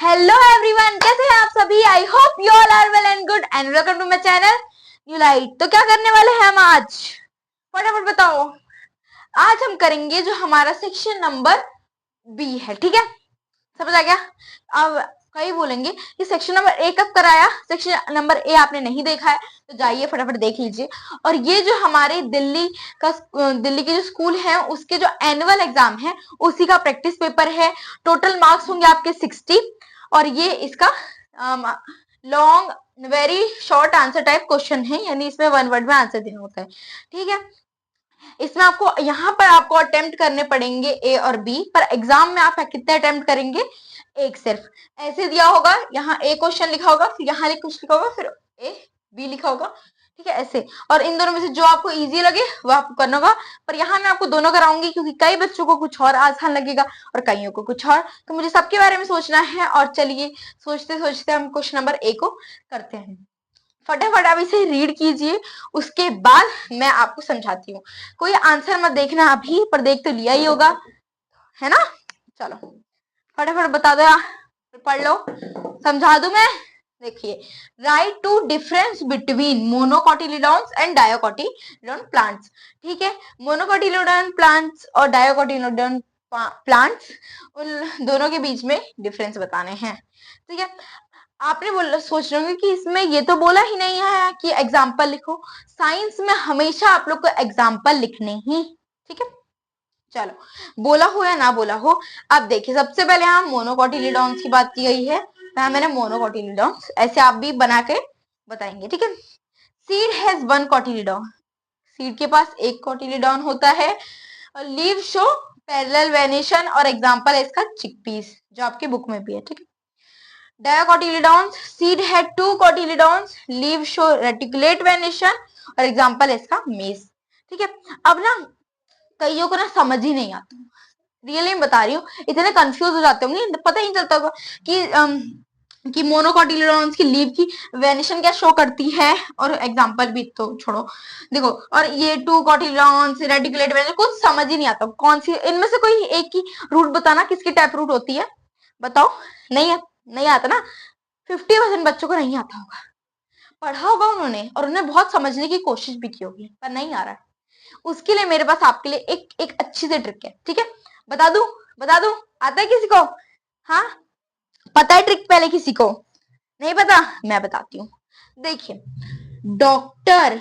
Hello everyone, कैसे हैं आप सभी। I hope you all are well and good and welcome to my channel new light. तो क्या करने वाले हैं हम आज, फटाफट बताओ। आज हम करेंगे जो हमारा सेक्शन नंबर बी है, ठीक है, समझ आ गया। अब कई बोलेंगे कि सेक्शन नंबर ए कब कराया, सेक्शन नंबर ए आपने नहीं देखा है तो जाइए फटाफट देख लीजिए। और ये जो हमारे दिल्ली के जो स्कूल है उसके जो एनुअल एग्जाम है उसी का प्रैक्टिस पेपर है। टोटल मार्क्स होंगे आपके 60 और ये इसका long very short answer type question है, यानी इसमें 1 वर्ड में आंसर देना होता है, ठीक है। इसमें आपको यहाँ पर आपको अटेम्प्ट करने पड़ेंगे ए और बी, पर एग्जाम में आप कितने अटेम्प्ट करेंगे, एक सिर्फ। ऐसे दिया होगा, यहाँ ए क्वेश्चन लिखा होगा, फिर यहाँ कुछ लिखा होगा, फिर ए बी लिखा होगा, ठीक है, ऐसे। और इन दोनों में से जो आपको इजी लगे वो आपको करना होगा। पर यहाँ मैं आपको दोनों कराऊंगी क्योंकि कई बच्चों को कुछ और आसान लगेगा और कईयों को कुछ और, तो मुझे सबके बारे में सोचना है। और चलिए सोचते सोचते हम क्वेश्चन नंबर ए को करते हैं। फटाफट आप इसे रीड कीजिए, उसके बाद मैं आपको समझाती हूँ। कोई आंसर मत देखना अभी, पर देख तो लिया ही होगा, है ना। चलो फटाफट बता दो, पढ़ लो, समझा दूं मैं। देखिए, write two difference between monocotyledons and dicotyledon plants, ठीक है। मोनोकोटिलिडॉन प्लांट्स और डायोकोटिलिडॉन प्लांट्स, उन दोनों के बीच में डिफरेंस बताने हैं, ठीक है। आपने सोच रहे होंगे कि इसमें ये तो बोला ही नहीं है कि एग्जाम्पल लिखो। साइंस में हमेशा आप लोग को एग्जाम्पल लिखने ही, ठीक है। चलो बोला हो या ना बोला हो, अब देखिए सबसे पहले हम मोनोकोटिलिडॉन्स की बात की गई है, तो मैंने मोनोकोटिलिडॉन्स ऐसे आप भी बना के बताएंगे, ठीक है। सीड हैज 1 कोटिलिडॉन, सीड के पास 1 कोटिलिडॉन होता है। और लीव शो पैरेलल वेनेशन, और एग्जांपल है इसका चिकपीस, जो आपकी बुक में भी है, ठीक है। Dicotyledons, seed had 2 cotyledons, leave show reticulate venation, और एग्जांपल है इसका मेज, ठीक है। अब ना कईयों को ना समझ ही नहीं आता, रियली बता रही हूँ, इतने कंफ्यूज हो जाते होंगे, पता ही नहीं चलता होगा कि मोनोकोटिलिडॉन्स की लीव की वेनेशन क्या शो करती है, और एग्जांपल भी तो छोड़ो, देखो। और ये 2 कोटिलिडॉन्स रेटिकुलेट वेनेशन कुछ समझ ही नहीं आता, कौन सी इनमें से कोई एक की रूट बताना, किसकी टैप रूट होती है, बताओ। नहीं आता ना, 50% बच्चों को नहीं आता होगा, पढ़ा होगा उन्होंने और उन्हें बहुत समझने की कोशिश भी की होगी, पर नहीं आ रहा है। उसके लिए मेरे पास आपके लिए एक अच्छी सी ट्रिक है, ठीक है। बता दूं, आता है किसी को, हाँ पता है ट्रिक, पहले किसी को नहीं पता, मैं बताती हूँ। देखिए, डॉक्टर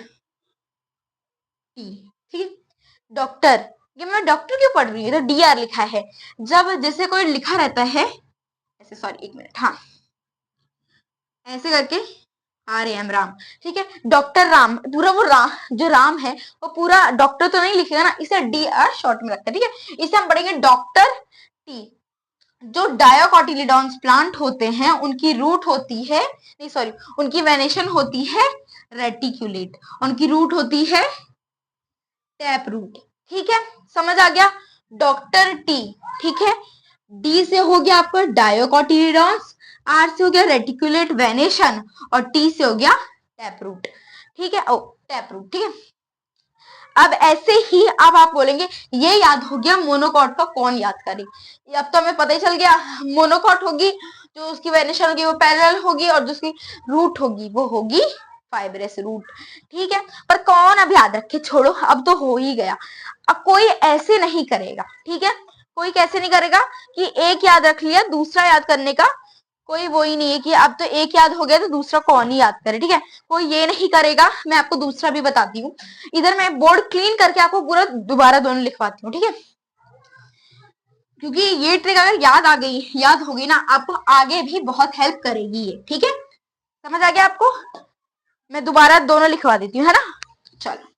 टी, ठीक है, डॉक्टर, ये मैं डॉक्टर क्यों पढ़ रही हूँ, तो DR लिखा है। जब जैसे कोई लिखा रहता है ऐसे, सॉरी 1 मिनट, हाँ ऐसे करके RAM राम, ठीक है, डॉक्टर राम, पूरा वो जो राम है वो पूरा डॉक्टर तो नहीं लिखेगा ना, इसे DR शॉर्ट में रखता है, ठीक है। इसे हम पढ़ेंगे डॉक्टर टी। जो डायोकोटिलिडॉन्स प्लांट होते हैं उनकी रूट होती है, नहीं सॉरी, उनकी वेनेशन होती है रेटिकुलेट, उनकी रूट होती है टैप रूट, ठीक है, समझ आ गया। डॉक्टर टी, ठीक है, डी से हो गया आपका डायोकोटिलिडॉन्स, R से हो गया रेटिकुलेट वेनेशन, और T से हो गया टैप रूट, ठीक है, ओ टैप रूट, ठीक है। अब ऐसे ही अब आप बोलेंगे ये याद हो गया, मोनोकॉट का कौन याद करे, अब तो हमें पता ही चल गया, मोनोकॉट होगी जो उसकी वेनेशन होगी वो पैरेलल होगी, और जो उसकी रूट होगी वो होगी फाइब्रस रूट, ठीक है। पर कौन अब याद रखे, छोड़ो, अब तो हो ही गया। अब कोई ऐसे नहीं करेगा, ठीक है, कोई कैसे नहीं करेगा कि एक याद रख लिया, दूसरा याद करने का कोई वो ही नहीं है कि अब तो एक याद हो गया तो दूसरा कौन ही याद करे, ठीक है, कोई ये नहीं करेगा। मैं आपको दूसरा भी बताती हूँ, इधर मैं बोर्ड क्लीन करके आपको पूरा दोबारा दोनों लिखवाती हूँ, ठीक है, क्योंकि ये ट्रिक अगर याद होगी ना, आपको आगे भी बहुत हेल्प करेगी ये, ठीक है, समझ आ गया आपको। मैं दोबारा दोनों लिखवा देती हूँ, है ना। चलो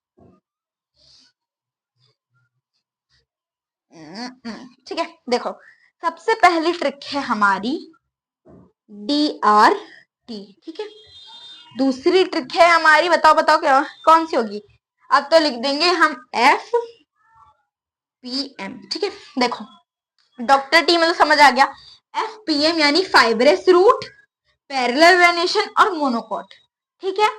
ठीक है, देखो सबसे पहली ट्रिक है हमारी DRT, ठीक है। दूसरी ट्रिक है हमारी, बताओ क्या कौन सी होगी, अब तो लिख देंगे हम FPM, ठीक है। देखो डॉक्टर टी में तो समझ आ गया, FPM यानी फाइब्रस रूट, पैरेलल वेनेशन और मोनोकॉट, ठीक है।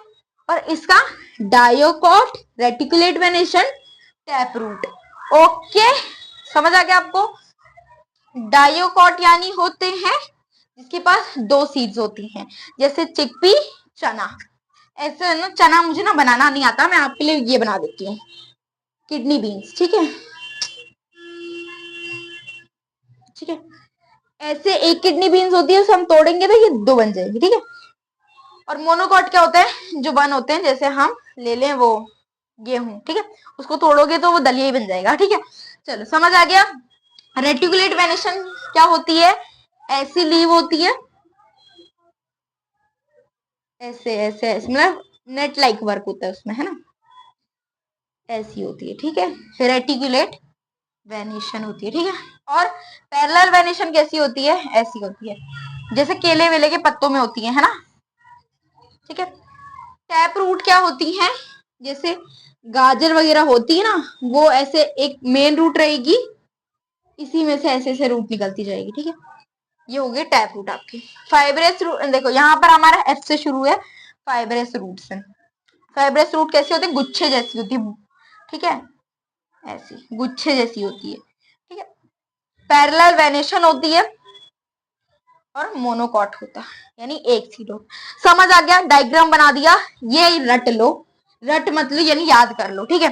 और इसका dicot, reticulate venation, tap root, okay, समझ आ गया आपको। डायोकॉट यानी होते हैं जिसके पास 2 सीड्स होती हैं, जैसे चिकपी, चना। ऐसे ना चना मुझे ना बनाना नहीं आता, मैं आपके लिए ये बना देती हूँ, किडनी बीन्स। ठीक है, ठीक है। ऐसे एक किडनी बीन्स होती है, उसे हम तोड़ेंगे तो ये 2 बन जाएगी। ठीक है, और मोनोकॉट क्या होता है, जो 1 होते हैं, जैसे हम ले लें वो गेहूं। ठीक है, उसको तोड़ोगे तो वो दलिया ही बन जाएगा। ठीक है, चलो समझ आ गया। रेटिकुलेट वेनेशन क्या होती है, ऐसी लीव होती है, ऐसे ऐसे ऐसे, मतलब नेट लाइक वर्क होता है उसमें, है ना, ऐसी होती है। ठीक है, रेटिकुलेट वेनेशन होती है। ठीक है, और पैरेलल वेनेशन कैसी होती है, ऐसी होती है, जैसे केले वेले के पत्तों में होती है ना। ठीक है, टैप रूट क्या होती है, जैसे गाजर वगैरह होती है ना, वो ऐसे एक मेन रूट रहेगी, इसी में से ऐसे ऐसे रूट निकलती जाएगी। ठीक है, ये हो गए टैप रूट आपकी। फाइब्रस रूट देखो यहाँ पर हमारा एफ से शुरू है, फाइब्रस रूट से। फाइब्रस रूट कैसे होते हैं, गुच्छे जैसी होती है। ठीक है, ऐसी गुच्छे जैसी होती है। ठीक है, पैरेलल वेनेशन होती है, और मोनोकॉट होता है, यानी एक सीडो। समझ आ गया, डायग्राम बना दिया, ये रट लो, रट मतलब यानी याद कर लो। ठीक है,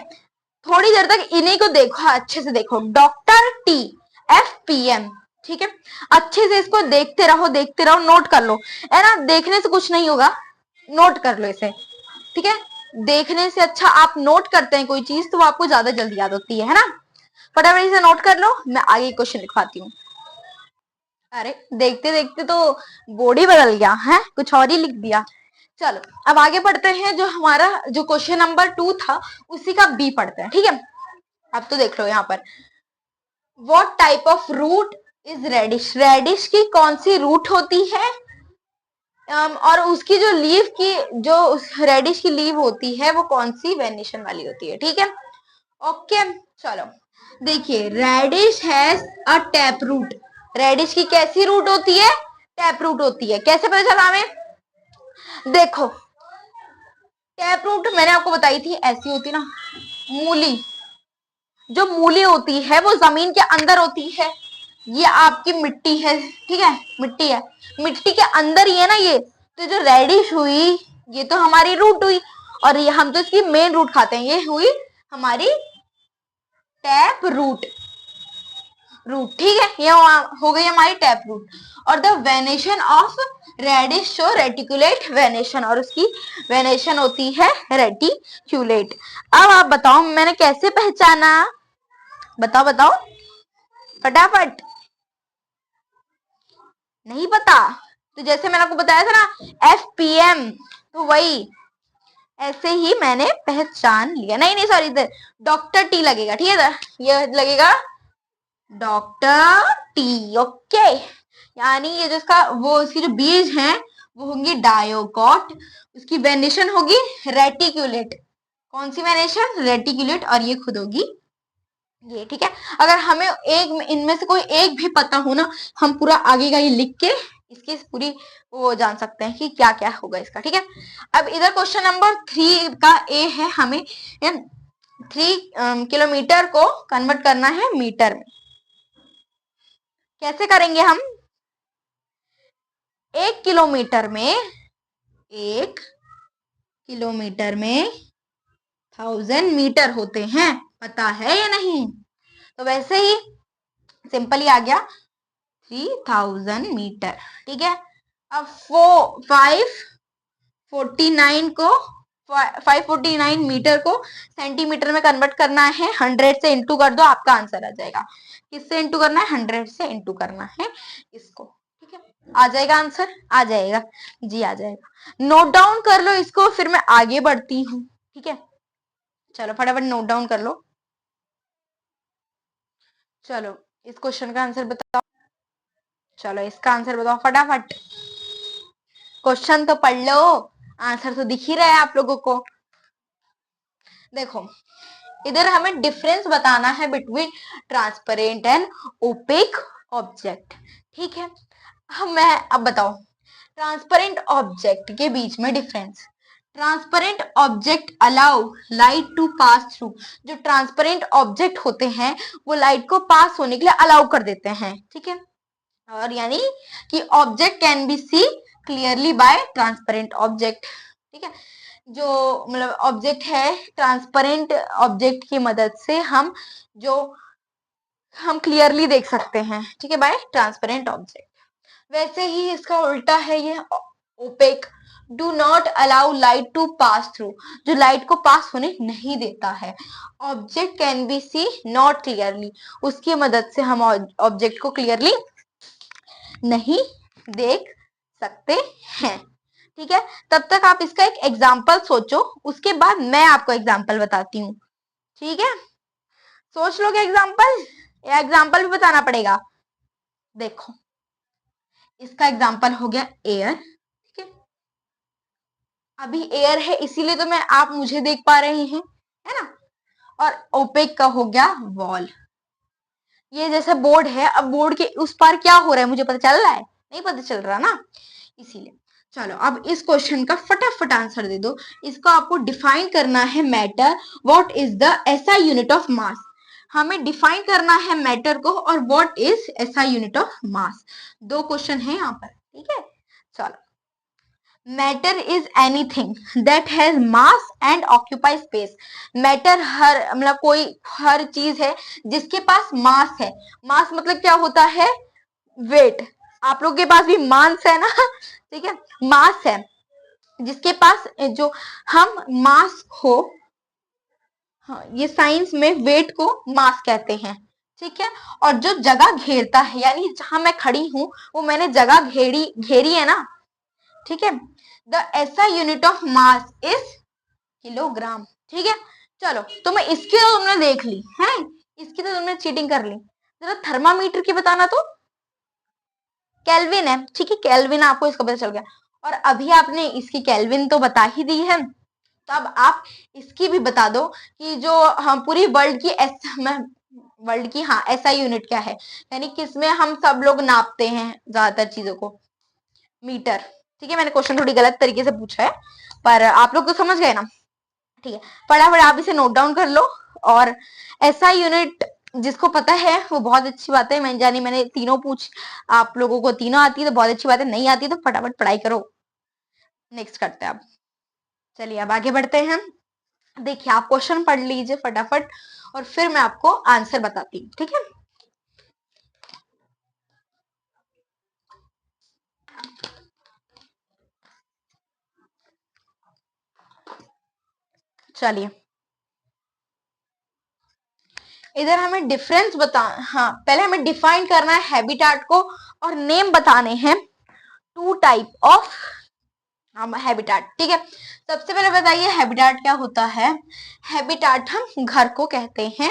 थोड़ी देर तक इन्हीं को देखो, अच्छे से देखो, डॉक्टर टी, FPM। ठीक है, अच्छे से इसको देखते रहो, देखते रहो, नोट कर लो, है ना, देखने से कुछ नहीं होगा, नोट कर लो इसे। ठीक है, देखने से अच्छा आप नोट करते हैं कोई चीज तो वो आपको ज्यादा जल्दी याद होती है ना। फटाफट इसे नोट कर लो, मैं आगे क्वेश्चन लिखवाती हूँ। अरे देखते देखते तो बॉडी बदल गया है, कुछ और ही लिख दिया। चलो अब आगे पढ़ते हैं, जो हमारा जो क्वेश्चन नंबर 2 था उसी का बी पढ़ते हैं। ठीक है, अब तो देख लो यहाँ पर, what type of root is radish, radish की कौन सी रूट होती है, और उसकी जो लीव की, जो रेडिश की लीव होती है वो कौन सी वेनिशन वाली होती है। ठीक है, ओके। चलो देखिए, radish has a tap root, radish की कैसी रूट होती है, टैप रूट होती है। कैसे पता चला हमें, देखो टैप रूट मैंने आपको बताई थी, ऐसी होती ना, मूली, जो मूली होती है वो जमीन के अंदर होती है, ये आपकी मिट्टी है। ठीक है, मिट्टी है, मिट्टी के अंदर ही है ना ये, तो जो रेडिश हुई ये तो हमारी रूट हुई, और ये हम तो इसकी मेन रूट खाते हैं, ये हुई हमारी टैप रूट, रूट। ठीक है, ये हो गई हमारी टैप रूट। और the venation of radish show reticulate venation, और उसकी वेनेशन होती है रेटिक्यूलेट। अब आप बताओ मैंने कैसे पहचाना, बताओ बताओ फटाफट। नहीं पता, तो जैसे मैंने आपको बताया था ना FPM, तो वही ऐसे ही मैंने पहचान लिया। नहीं नहीं सॉरी, इधर डॉक्टर टी लगेगा। ठीक है, ये लगेगा डॉक्टर टी। ओके, यानी ये जिसका वो इसकी जो बीज हैं वो होंगी डायोकॉट, उसकी वेनेशन होगी रेटिक्यूलेट। कौन सी वेनेशन, रेटिक्यूलेट, और ये खुद होगी ये। ठीक है, अगर हमें एक इनमें से कोई एक भी पता हो ना, हम पूरा आगे का ये लिख के इसकी पूरी वो जान सकते हैं कि क्या क्या होगा इसका। ठीक है, अब इधर क्वेश्चन नंबर 3 का ए है, हमें 3 किलोमीटर को कन्वर्ट करना है मीटर में। कैसे करेंगे हम, 1 किलोमीटर में 1000 मीटर होते हैं, पता है या नहीं, तो वैसे ही सिंपल ही आ गया 3000 मीटर। ठीक है, अब 549 मीटर को सेंटीमीटर में कन्वर्ट करना है, 100 से इंटू कर दो, आपका आंसर आ जाएगा। किससे इंटू करना है, 100 से इंटू करना है इसको। ठीक है, आ जाएगा आंसर, आ जाएगा जी, आ जाएगा। नोट डाउन कर लो इसको, फिर मैं आगे बढ़ती हूँ। ठीक है, चलो फटाफट नोट डाउन कर लो। चलो इस क्वेश्चन का आंसर बताओ, चलो इसका आंसर बताओ फटाफट, क्वेश्चन तो पढ़ लो, आंसर तो दिख ही रहा है आप लोगों को। देखो इधर हमें डिफरेंस बताना है between transparent and opaque object. ठीक है, अब बताओ ट्रांसपेरेंट ऑब्जेक्ट के बीच में difference. Transparent object allow light to pass through, जो ट्रांसपेरेंट ऑब्जेक्ट होते हैं वो लाइट को पास होने के लिए अलाउ कर देते हैं। ठीक है, और यानी कि object can be see clearly by transparent object. ठीक है, जो मतलब ऑब्जेक्ट है, ट्रांसपेरेंट ऑब्जेक्ट की मदद से हम क्लियरली देख सकते हैं। ठीक है, बाय ट्रांसपेरेंट ऑब्जेक्ट। वैसे ही इसका उल्टा है ये opaque, do not allow light to pass through, जो लाइट को पास होने नहीं देता है। Object can be see not clearly, उसकी मदद से हम ऑब्जेक्ट को क्लियरली नहीं देख सकते हैं। ठीक है, तब तक आप इसका एक एग्जाम्पल सोचो, उसके बाद मैं आपको एग्जाम्पल बताती हूँ। ठीक है, सोच लोगे एग्जाम्पल या एग्जाम्पल भी बताना पड़ेगा? देखो, इसका एग्जाम्पल हो गया एयर। ठीक है, अभी एयर है इसीलिए तो मैं आप मुझे देख पा रहे हैं, है ना। और ओपेक का हो गया वॉल। ये जैसे बोर्ड है, अब बोर्ड के उस पार क्या हो रहा है मुझे पता चल रहा है? नहीं पता चल रहा ना, इसीलिए। चलो अब इस क्वेश्चन का फटाफट आंसर दे दो। इसको आपको डिफाइन करना है matter, what is the SI unit of mass. हमें डिफाइन करना है मैटर को और what is SI unit of mass. दो क्वेश्चन है यहाँ पर। ठीक है, चलो। Matter is anything that has mass and occupy space. Matter हर मतलब कोई हर चीज है जिसके पास मास है। मास मतलब क्या होता है? वेट। आप लोग के पास भी मास है ना ठीक है, मास है जिसके पास जो हम मास को, हाँ, ये साइंस में वेट को मास कहते हैं। ठीक है, और जो जगह घेरता है यानी जहां मैं खड़ी हूं वो मैंने जगह घेरी है ना। ठीक है, the SI unit of mass is kilogram. ठीक है, चलो तो मैं इसकी तो तुमने देख ली है, इसकी तो तुमने चीटिंग कर ली। जरा थर्मामीटर की बताना तो। केल्विन है, ठीक है, केल्विन आपको इसका पता चल गया। और अभी आपने इसकी केल्विन तो बता ही दी है, तो अब आप इसकी भी बता दो कि जो हम पूरी वर्ल्ड की हाँ एसआई यूनिट क्या है, यानी किसमें हम सब लोग नापते हैं ज्यादातर चीजों को? मीटर। ठीक है, मैंने क्वेश्चन थोड़ी गलत तरीके से पूछा है पर आप लोग तो समझ गए ना। ठीक है, फटाफट आप इसे नोट डाउन कर लो। और एसआई यूनिट जिसको पता है वो बहुत अच्छी बात है, मैंने तीनों आप लोगों को तीनों आती है तो बहुत अच्छी बात है, नहीं आती तो फटाफट पढ़ाई करो। नेक्स्ट करते हैं अब। चलिए अब आगे बढ़ते हैं। देखिए आप क्वेश्चन पढ़ लीजिए फटाफट और फिर मैं आपको आंसर बताती हूँ। ठीक है, चलिए इधर हमें डिफरेंस हाँ पहले हमें डिफाइन करना है हैबिटाट को और नेम बताने हैं टू टाइप ऑफ हैबिटाट। ठीक है, सबसे पहले बताइए हैबिटाट क्या होता है? हैबिटाट हम घर को कहते हैं।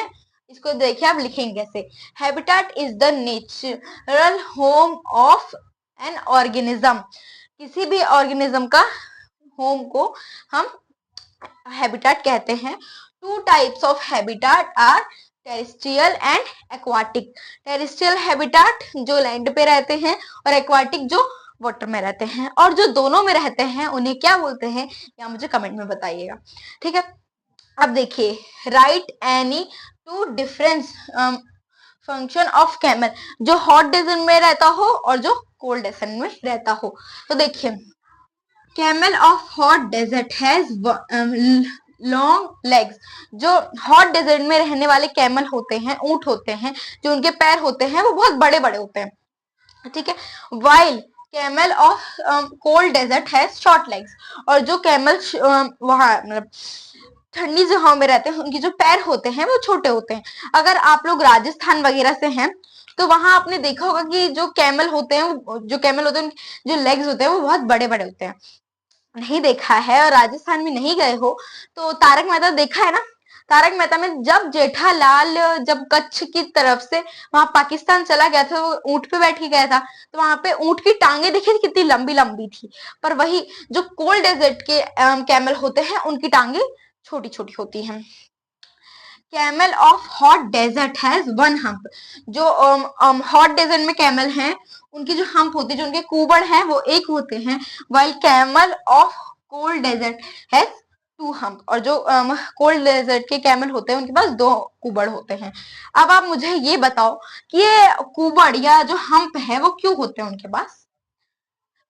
इसको देखिए आप लिखेंगे कैसे। Habitat is the natural home of an organism. किसी भी ऑर्गेनिज्म का होम को हम हैबिटाट कहते हैं। Two types of habitat are terrestrial and aquatic. Terrestrial habitat जो लैंड पे रहते हैं और एक्वाटिक जो वाटर में रहते हैं, और जो दोनों में रहते हैं उन्हें क्या बोलते हैं या मुझे कमेंट में बताइएगा। ठीक है, अब देखिए right any two difference function of camel, जो हॉट डेजर्ट में रहता हो और जो कोल्ड डेजर्ट में रहता हो। तो देखिए camel of hot desert has long legs. जो हॉट डेजर्ट में रहने वाले कैमल होते हैं, ऊंट होते हैं, जो उनके पैर होते हैं वो बहुत बड़े बड़े होते हैं। ठीक है, while camel of cold desert has short legs. और जो कैमल वहां मतलब ठंडी जगहों में रहते हैं उनके जो पैर होते हैं वो छोटे होते हैं। अगर आप लोग राजस्थान वगैरह से हैं तो वहां आपने देखा होगा कि जो कैमल होते हैं जो लेग्स होते हैं वो बहुत बड़े बड़े होते हैं। नहीं देखा है और राजस्थान में नहीं गए हो तो तारक मेहता देखा है ना। तारक मेहता में जब जेठालाल जब कच्छ की तरफ से वहां पाकिस्तान चला गया था, वो ऊंट पे बैठ के गया था, तो वहां पे ऊंट की टांगे देखी थी कितनी लंबी लंबी थी। पर वही जो कोल्ड डेजर्ट के कैमल होते हैं उनकी टांगे छोटी छोटी होती हैं। Camel of hot desert has one hump. जो हॉट डेजर्ट में कैमल हैं उनकी जो हम्प होती है, जो उनके कुबड़ हैं वो एक होते हैं। While camel of cold desert has two hump, और जो कोल्ड डेजर्ट के कैमल होते हैं उनके पास 2 कुबड़ होते हैं। अब आप मुझे ये बताओ कि ये कुबड़ या जो हम्प है वो क्यों होते हैं उनके पास?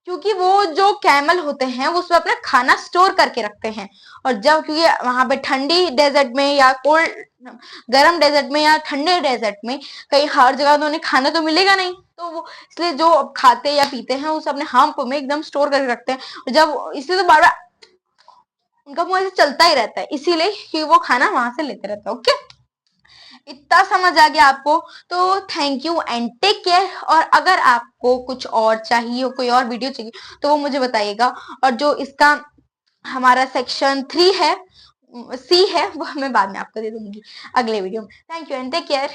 क्योंकि वो जो कैमल होते हैं वो उसमें अपना खाना स्टोर करके रखते हैं, और जब क्योंकि वहां पे ठंडी डेजर्ट में या कोल्ड गर्म डेजर्ट में या ठंडे डेजर्ट में कहीं हर जगह तो उन्हें खाना तो मिलेगा नहीं, तो वो इसलिए जो खाते या पीते हैं उसे अपने हम्प में एकदम स्टोर करके रखते हैं, और जब इसलिए तो बार बार उनका मुंह ऐसे चलता ही रहता है, इसीलिए कि वो खाना वहां से लेते रहते हैं। ओके, इतना समझ आ गया आपको? तो thank you and take care. और अगर आपको कुछ और चाहिए हो, कोई और वीडियो चाहिए, तो वो मुझे बताइएगा, और जो इसका हमारा सेक्शन 3 है, सी है, वो मैं बाद में आपको दे दूंगी अगले वीडियो में। Thank you and take care.